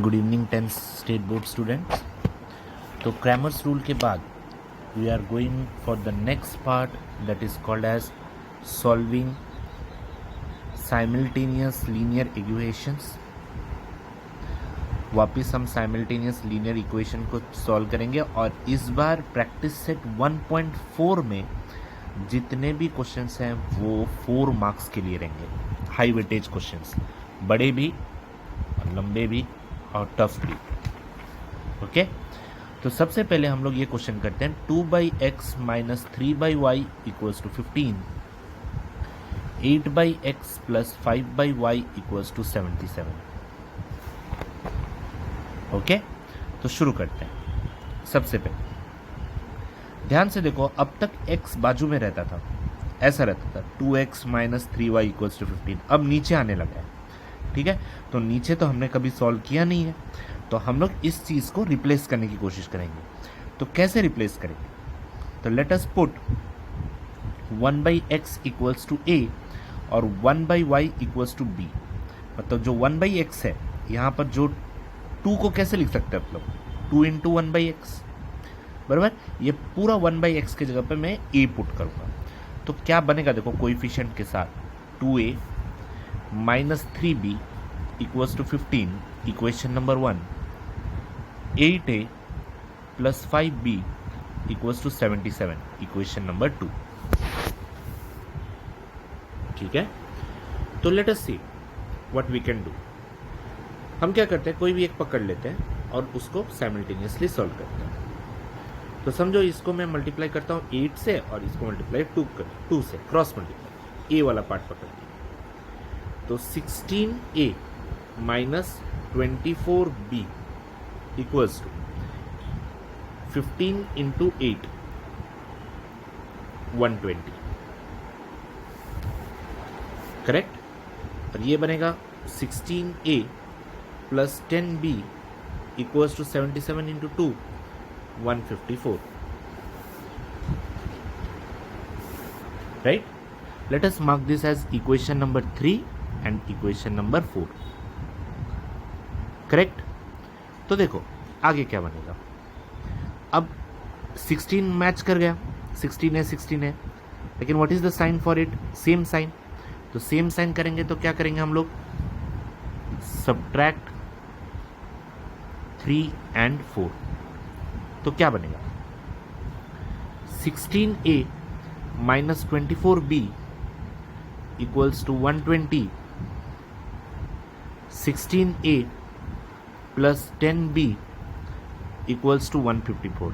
Good evening 10th state board students. तो Cramer's rule के बाद we are going for the next part that is called as solving simultaneous linear equations. वापस हम simultaneous linear equation को solve करेंगे और इस बार प्रैक्टिस सेट 1.4 में जितने भी क्वेश्चंस हैं वो 4 मार्क्स के लिए रहेंगे। हाई वेटेज क्वेश्चंस, बड़े भी और लंबे भी और टफ भी। ओके, तो सबसे पहले हम लोग ये क्वेश्चन करते हैं 2/x minus 3/y equals to 15, 8/x plus 5/y equals to 77। Okay, तो शुरू करते हैं। सबसे पहले ध्यान से देखो, अब तक x बाजू में रहता था, ऐसा रहता था 2x minus 3y equals to 15। अब नीचे आने लगा है, ठीक है। तो नीचे तो हमने कभी सॉल्व किया नहीं है, तो हम लोग इस चीज़ को रिप्लेस करने की कोशिश करेंगे। तो कैसे रिप्लेस करेंगे? तो let us put 1/x equals to a और 1/y इक्वल्स टू b। मतलब जो 1/x है, यहाँ पर जो 2 को कैसे लिख सकते हैं आप लोग? 2 इंटू 1/x, बराबर। ये पूरा 1/x की जगह पे मैं a पुट करूँगा, तो क्या बनेगा देखो कोएफिशिएंट के साथ। 2a minus 3b equals to 15, equation number 1। 8a plus 5b equals to 77, equation number 2। ठीक है, तो let us see what we can do. हम क्या करते हैं, कोई भी एक पकड़ लेते हैं और उसको साइमल्टेनियसली सॉल्व करते हैं। तो समझो इसको मैं मल्टीप्लाई करता हूँ 8 से और इसको मल्टीप्लाई 2 से, क्रॉस मल्टीप्लाई। ए वाला पार्ट पकड़ लिया, तो 16a minus 24b equals to 15 into 8, 120। Correct. और ये बनेगा 16a plus 10b equals to 77 into 2, 154। Right, let us mark this as equation number 3 and equation number 4। Correct. तो देखो आगे क्या बनेगा। अब 16 मैच कर गया, 16 है, लेकिन what is the sign for it? Same sign. तो सेम साइन करेंगे तो क्या करेंगे हम लोग? Subtract 3 and 4। तो क्या बनेगा? 16a minus 24b equals to 120, 16a plus 10b equals to 154।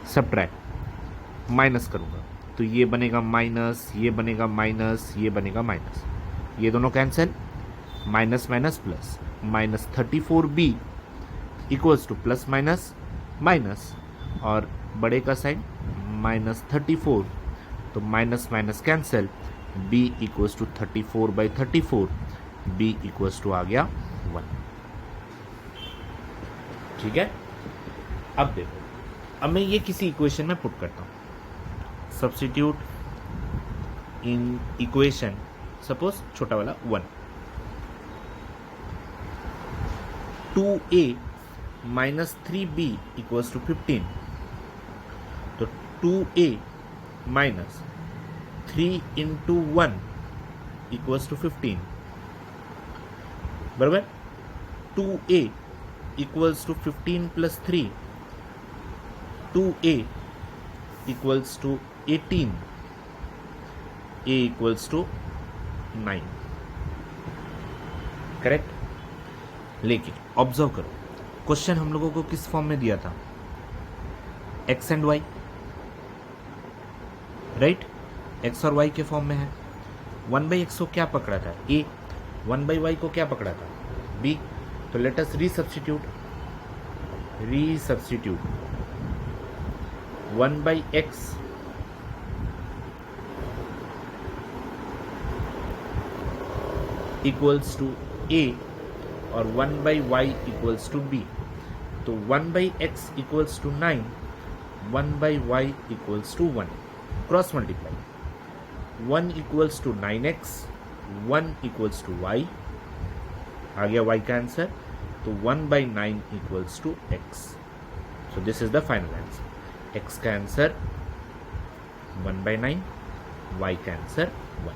Subtract, minus करूंगा तो ये बनेगा माइनस, ये बनेगा माइनस, ये बनेगा माइनस, ये दोनों cancel, minus minus plus, minus 34b equals to plus minus minus, और बड़े का साइन माइनस 34, तो minus minus cancel, b equals to 34/34, b equals to आ गया 1। ठीक है। अब देखो, अब मैं ये किसी इक्वेशन में पुट करता हूं। सब्स्टिट्यूट इन इक्वेशन, सपोज छोटा वाला 1। 2a minus 3b equals to 15, तो 2a minus 3 into 1 equals to 15, बराबर। 2a equals to 15 plus 3, 2a equals to 18, a equals to 9। Correct. लेकिन ऑब्जर्व करो, क्वेश्चन हम लोगों को किस फॉर्म में दिया था? x and y, right. x और y के फॉर्म में है। 1/x को क्या पकड़ा था? a। 1/y को क्या पकड़ा था? b। तो let us resubstitute 1/x equals to a और 1/y इक्वल्स टू b। तो 1/x equals to 9, 1/y equals to 1। Cross multiply, 1 equals to 9x, 1 equals to y, आ गया y का आंसर, तो 1/9 equals to x। So this is the final answer. x का answer 1/9, y का answer 1।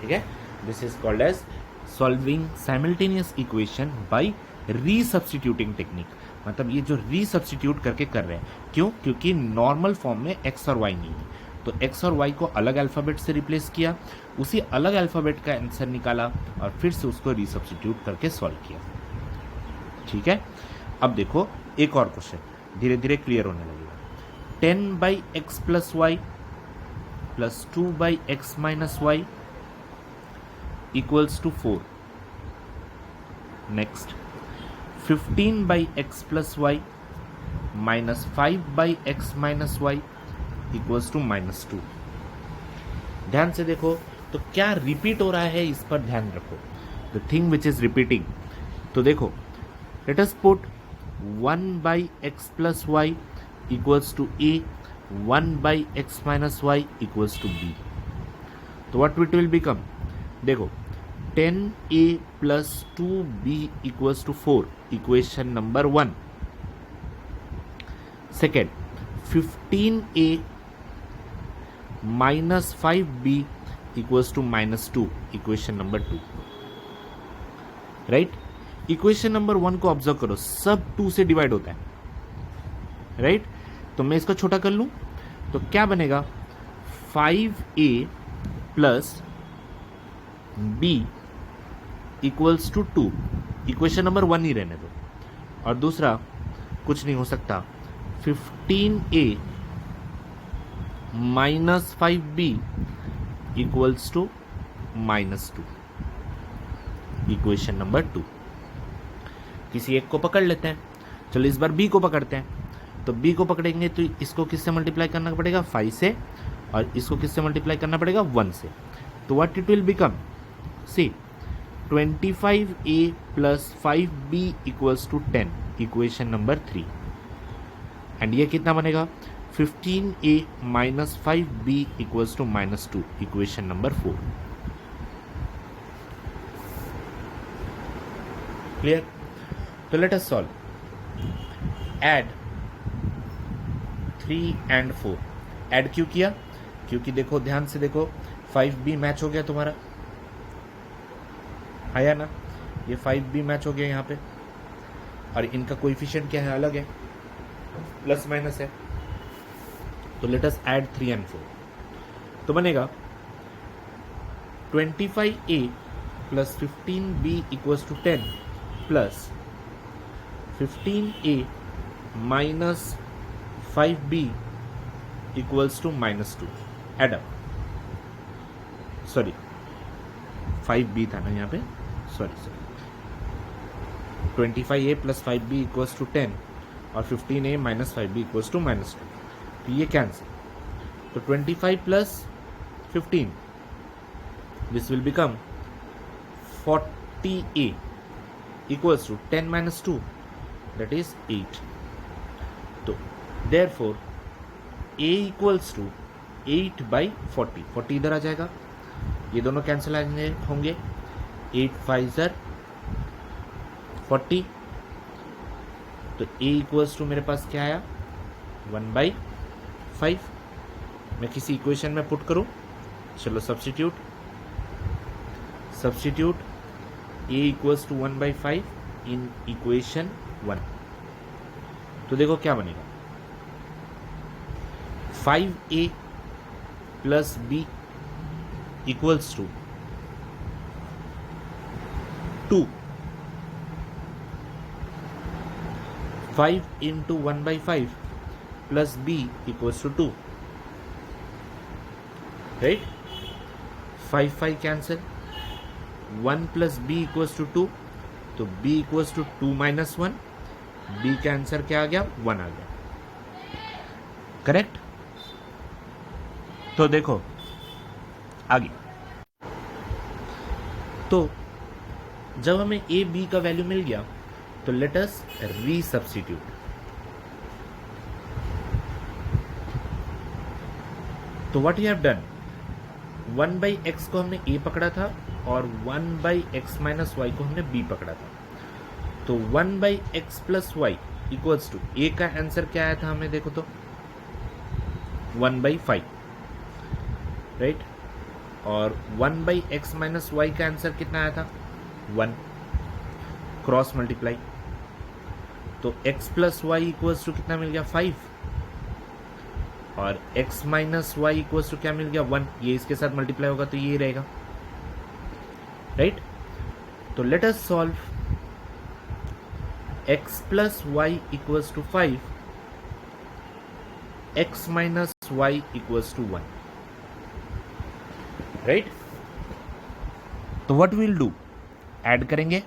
ठीक है, this is called as solving simultaneous equation by रीसब्स्टिट्यूटिंग technique. मतलब ये जो रीसब्स्टिट्यूट करके कर रहे हैं, क्यों? क्योंकि नॉर्मल फॉर्म में x और y नहीं है, तो x और y को अलग अल्फ़ाबेट से रिप्लेस किया, उसी अलग अल्फ़ाबेट का आंसर निकाला और फिर से उसको रीसब्स्टिट्यूट करके सॉल्व किया। ठीक है, अब देखो एक और क्वेश्चन धीरे धीरे क्लियर होने लगेगा। 10/x + y + 2/x - y equals to 4. Next, 15/x + y minus 5/x - y equals to -2. ध्यान से देखो तो क्या रिपीट हो रहा है, इस पर ध्यान रखो। The thing which is repeating, तो देखो late us put 1/x + y equals to a, 1/x - y equals to b. तो what it will become? देखो 10a + 2b equals to 4, equation number 1। Second, 15a - 5b equals to -2, equation number 2। Right, equation number 1 को observe करो, सब 2 से divide होता है। Right, तो मैं इसको छोटा कर लूं तो क्या बनेगा? 5a + b equals to 2, equation number 1 ही रहने दो। और दूसरा कुछ नहीं हो सकता, 15a - 5b equals to -2, equation number 2। किसी एक को पकड़ लेते हैं, चलो इस बार b को पकड़ते हैं। तो b को पकड़ेंगे तो इसको किससे मल्टीप्लाई करना पड़ेगा? 5 से, और इसको किससे मल्टीप्लाई करना पड़ेगा? 1 से। तो what it will become? See 25a + 5b equals to 10, equation number 3। And ये कितना बनेगा? 15a - 5b equals to -2, equation number 4। Clear? तो let us solve. Add 3 and 4। Add क्यों किया? क्योंकि देखो ध्यान से देखो, 5b मैच हो गया तुम्हारा, आया ना? ये 5b मैच हो गया यहाँ पे, और इनका कोएफिशिएंट क्या है? अलग है, प्लस माइनस है। तो लेट अस ऐड 3 and 4। तो बनेगा 25a + 15b equals to 10 plus 15a - 5b equals to -2। Add up, sorry 5b था ना यहाँ पे, sorry 25a + 5b equals to 10 और 15a - 5b equals to -2। तो ये कैंसिल, तो 25 + 15, this will become 40a equals to 10 - 2, that is 8। तो therefore a equals to 8/40। 40 इधर आ जाएगा, ये दोनों कैंसिल होंगे, 8 5 = 40। तो a इक्वल्स टू मेरे पास क्या आया? 1/5। मैं किसी इक्वेशन में पुट करूं, चलो substitute a equals to 1/5 in equation 1। तो देखो क्या बनेगा, 5a + b equals to 2। 5 into 1/5 plus b equals to 2, right? 5 5 cancel, 1 plus b equals to 2, तो b equals to 2 - 1, b का आंसर क्या आ गया? 1 आ गया, करेक्ट? तो देखो आगे, तो जब हमें a b का वैल्यू मिल गया तो लेट अस रीसब्स्टिट्यूट। तो what you have done, 1/x को हमने a पकड़ा था और 1/x माइनस वाई को हमने b पकड़ा था। तो 1/x plus y equals to a का आंसर क्या आया था हमें देखो तो 1/5, राइट। और 1/x माइनस वाई का आंसर कितना आया था 1, क्रॉस मल्टीप्लाई। तो x plus y equals to कितना मिल गया 5, और x minus y equals to क्या मिल गया 1। ये इसके साथ मल्टीप्लाई होगा तो ये रहेगा, राइट। तो let us solve x plus y equals to 5, x minus y equals to 1, right. तो व्हाट विल डू, ऐड करेंगे,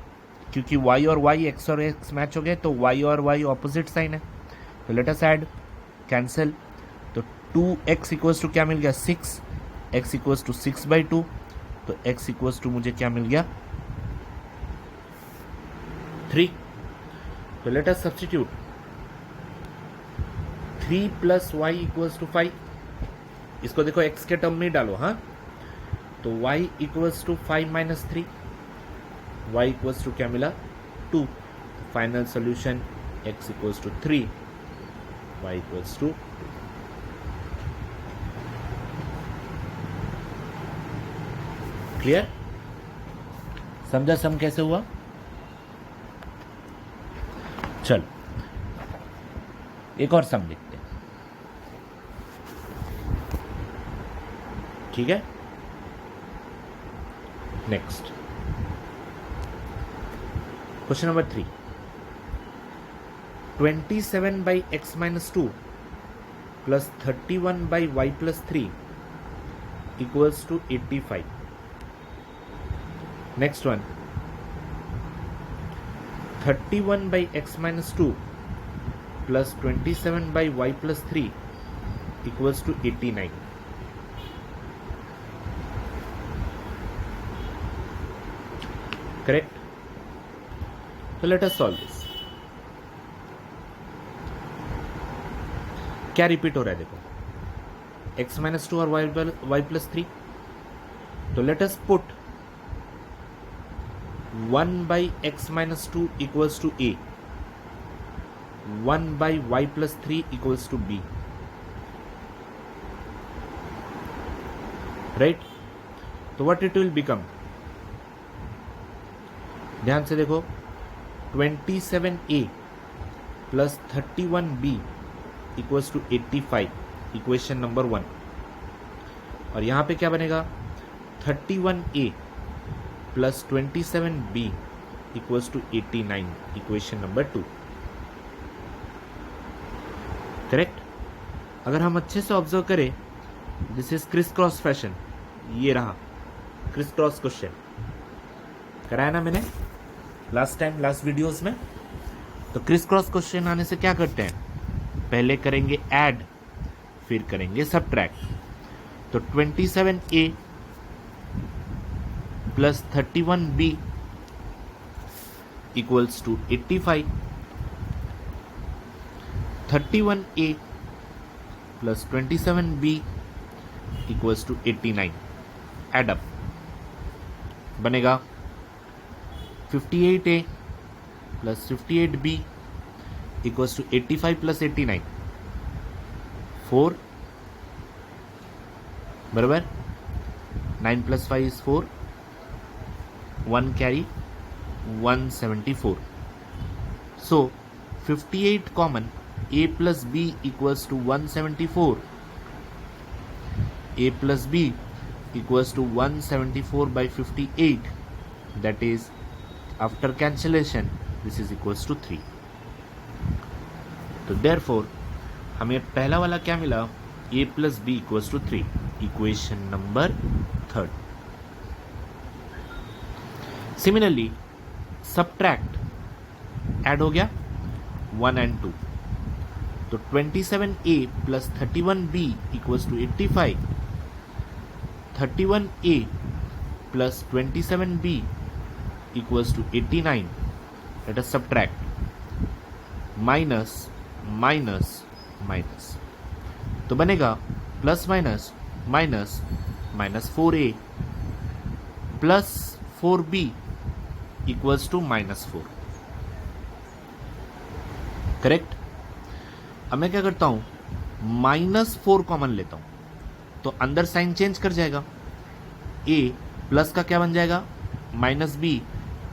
क्योंकि y और y x और x मैच हो गए तो y और y ऑपोजिट साइन है। तो लेट अस ऐड, कैंसिल। तो 2x इक्वल्स टू क्या मिल गया 6, x इक्वल्स टू 6/2, तो x इक्वल्स टू मुझे क्या मिल गया 3। तो let us substitute 3 plus y equals to 5। इसको देखो x के टर्म में डालो, हाँ। तो y equals to 5 minus 3, y equals to क्या मिला 2। Final solution x equals to 3, y equals to 2। Clear? समझा सम कैसे हुआ? चल एक और सम लिखते हैं, ठीक है। Next question number 3, 27/x minus 2 plus 31/y plus 3 equals to 85। Next one, 31/x minus 2 plus 27/y plus 3 equals to 89। Correct? तो लेट अस सॉल्व दिस। क्या रिपीट हो रहा है देखो, x माइनस 2 और y प्लस 3। तो let us put 1/x minus 2 equals to a, 1/y plus 3 equals to b, right. तो what it will become, ध्यान से देखो, 27a plus 31b equals to 85, equation number 1। और यहां पे क्या बनेगा 31a plus 27b equals to 89, equation number 2। Correct? अगर हम अच्छे से ऑब्जर्व करें, this is criss cross fashion. ये रहा क्रिस क्रॉस क्वेश्चन, कराया ना मैंने लास्ट टाइम, लास्ट वीडियोस में। तो क्रिस क्रॉस क्वेश्चन आने से क्या करते हैं, पहले करेंगे ऐड, फिर करेंगे सब्ट्रैक्ट। तो 27a plus 31b equals to 85, 31a plus 27b equals to 89। Add up बनेगा 58a plus 58b equals to 85 plus 89, 4 बराबर 9 plus 5 is 4, 1 carry 174। So 58 common, a plus b equals to 174, a plus b equals to 174 by 58, that is after cancellation this is equals to 3। तो therefore हमें पहला वाला क्या मिला, a plus b equals to 3, equation number 3। Similarly subtract, add हो गया 1 and 2। तो 27a plus 31b equals to 85, 31a plus 27b equals to 89। Let us subtract, minus minus minus, तो बनेगा plus minus minus minus 4a plus 4b equals to -4, correct. अब मैं क्या करता हूं, -4 कॉमन लेता हूं तो अंदर साइन चेंज कर जाएगा, a प्लस का क्या बन जाएगा, -b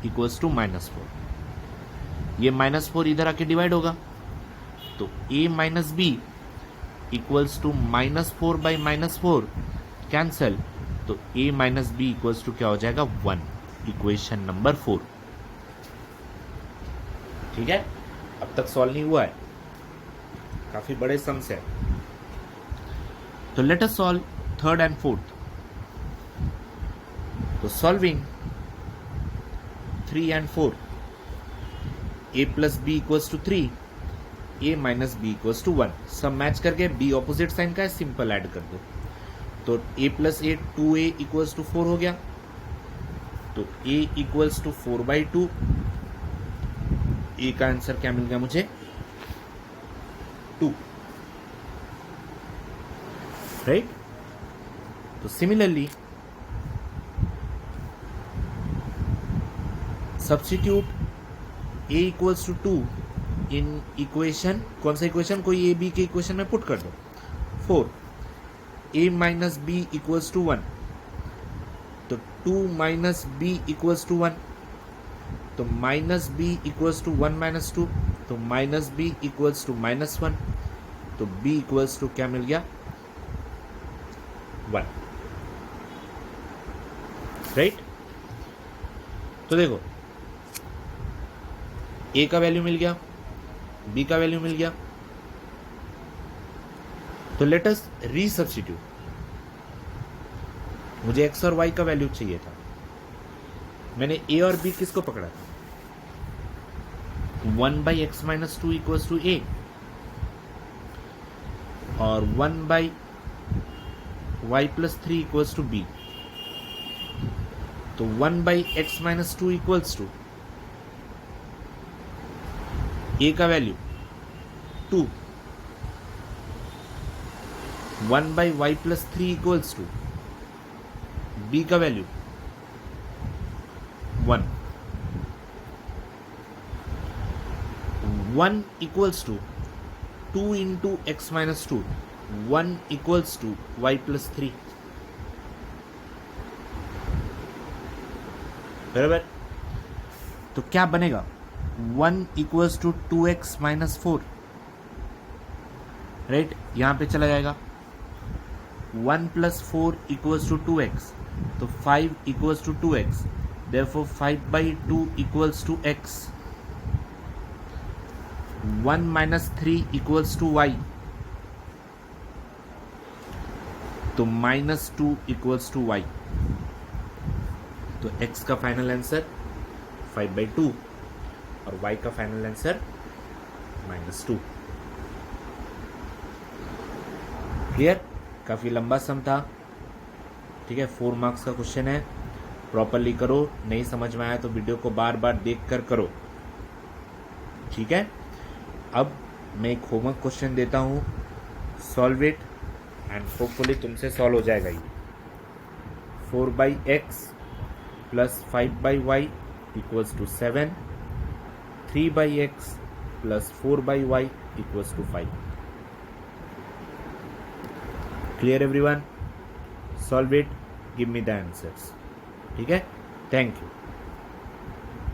इक्वल्स टू -4। ये -4 इधर आके डिवाइड होगा तो a minus B equals to -4 by -4 cancel, तो a minus B equals to क्या हो जाएगा, 1। Equation number 4। ठीक है, अब तक सॉल्व नहीं हुआ है, काफी बड़े सम्स है। तो let us solve third and fourth. तो solving 3 and 4, a plus B equals to 3, a minus B equals to 1। सब मैच करके b ऑपोजिट साइन का है, सिंपल ऐड कर दो। तो a plus a 2a equals to 4 हो गया, तो a इक्वल्स टू 4/2। a का आंसर क्या मिल गया मुझे, 2, राइट। तो similarly substitute a equals to 2 in equation, कौन सा इक्वेशन, कोई ए बी के इक्वेशन में पुट कर दो, 4। a minus B equals to 1, तो 2 माइनस बी इक्वल्स टू 1, तो minus B equals to 1 minus 2, तो माइनस बी इक्वल्स टू -1, तो b इक्वल्स टू क्या मिल गया, 1, राइट। तो देखो a का वैल्यू मिल गया, b का वैल्यू मिल गया, तो लेट अस रीसब्स्टिट्यूट। मुझे x और y का वैल्यू चाहिए था, मैंने a और b किसको पकड़ा था, 1/x minus 2 equals to a और 1/y plus 3 equals to b। तो 1/x minus 2 equals to a का value 2, 1/y plus 3 equals to b का value 1, 1 equals to 2 into x minus 2, 1 equals to y plus 3, बराबर। तो क्या बनेगा, 1 equals to 2x minus 4, right, यहां पे चला जाएगा। 1 प्लस 4 इक्वल्स टू 2x, तो 5 equals to 2x, therefore 5/2 equals to x। 1 minus 3 equals to y, तो -2 इक्वल्स टू y। तो x का फाइनल आंसर 5/2 और y का फाइनल आंसर -2। क्लियर, काफी लंबा सम था, ठीक है। 4 मार्क्स का क्वेश्चन है, प्रॉपरली करो, नहीं समझ में आया तो वीडियो को बार बार देख कर करो, ठीक है। अब मैं एक होमवर्क क्वेश्चन देता हूँ, सॉल्व इट एंड होपफुली तुमसे सॉल्व हो जाएगा ये। 4/x plus 5/y equals to 7, 3/x plus 4/y equals to 5। Clear everyone, solve it, give me the answers, ठीक है। Thank you.